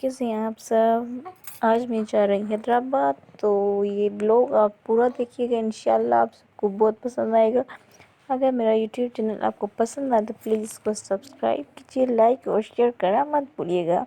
कैसे हैं आप सब। आज मैं जा रही हूँ हैदराबाद, तो ये ब्लॉग आप पूरा देखिएगा, इंशाल्लाह आप सबको बहुत पसंद आएगा। अगर मेरा यूट्यूब चैनल आपको पसंद आए तो प्लीज़ इसको सब्सक्राइब कीजिए, लाइक और शेयर करना मत भूलिएगा।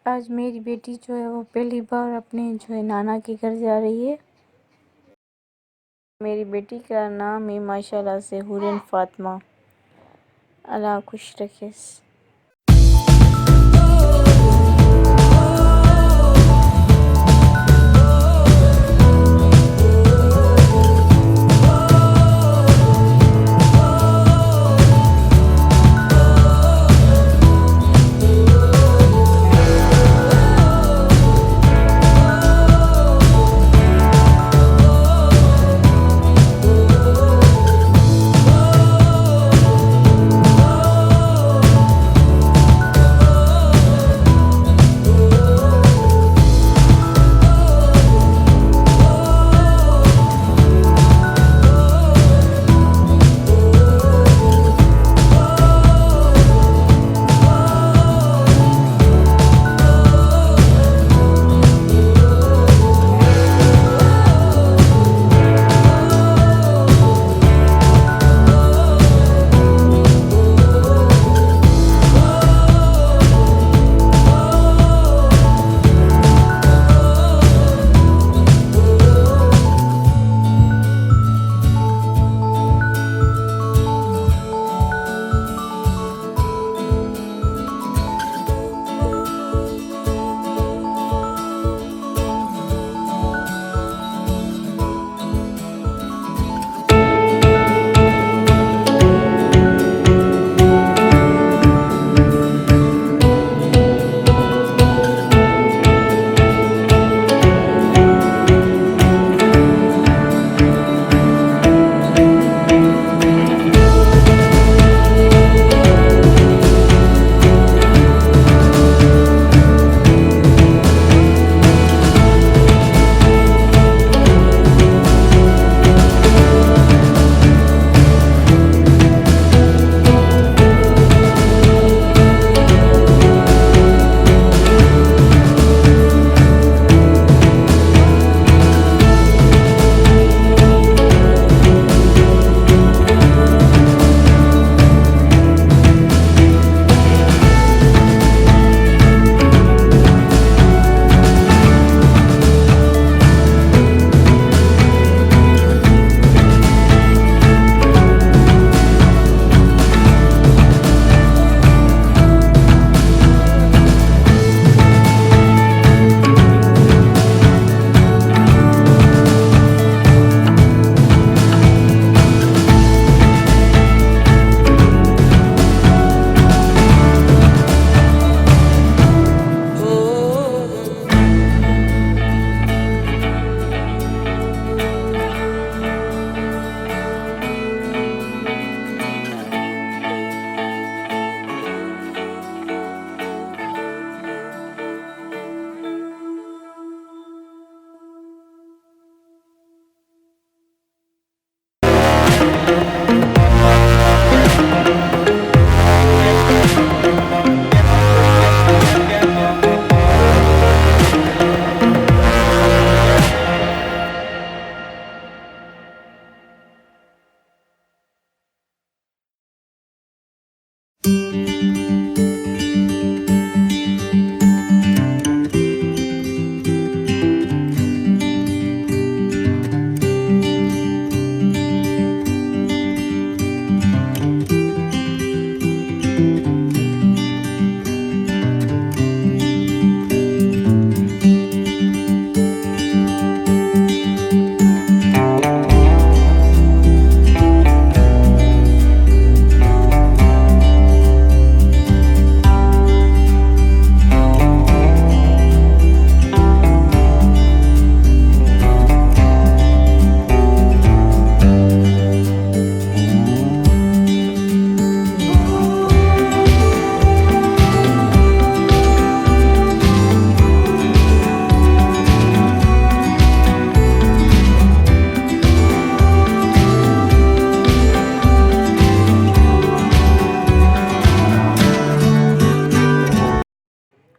आज मेरी बेटी जो है वो पहली बार अपने जो है नाना के घर जा रही है। मेरी बेटी का नाम है माशाल्लाह से हुरैन फातिमा, अल्लाह खुश रखे।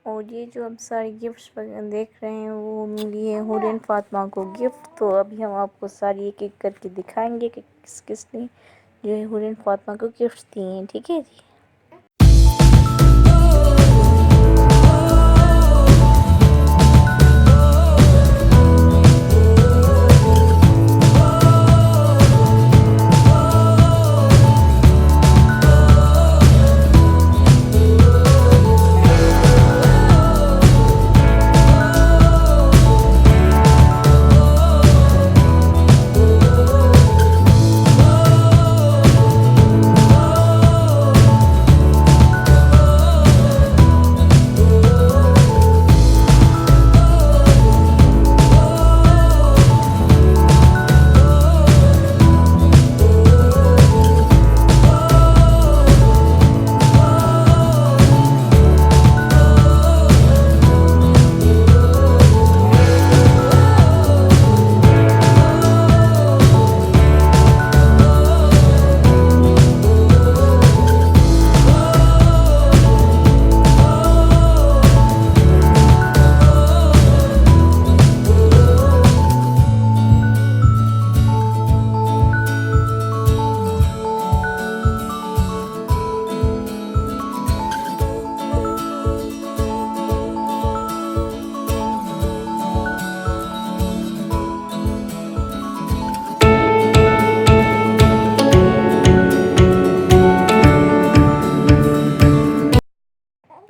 और ये जो आप सारे गिफ्ट्स देख रहे हैं वो मिली है हुरैन फातिमा को गिफ्ट। तो अभी हम आपको सारी एक एक करके दिखाएंगे कि किस किस ने जो है हुरैन फातिमा को गिफ्ट दिए हैं। ठीक है जी।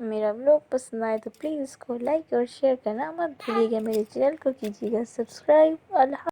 मेरा व्लॉग पसंद आए तो प्लीज़ इसको लाइक और शेयर करना मत भूलिएगा। मेरे चैनल को कीजिएगा सब्सक्राइब। अल्लाह।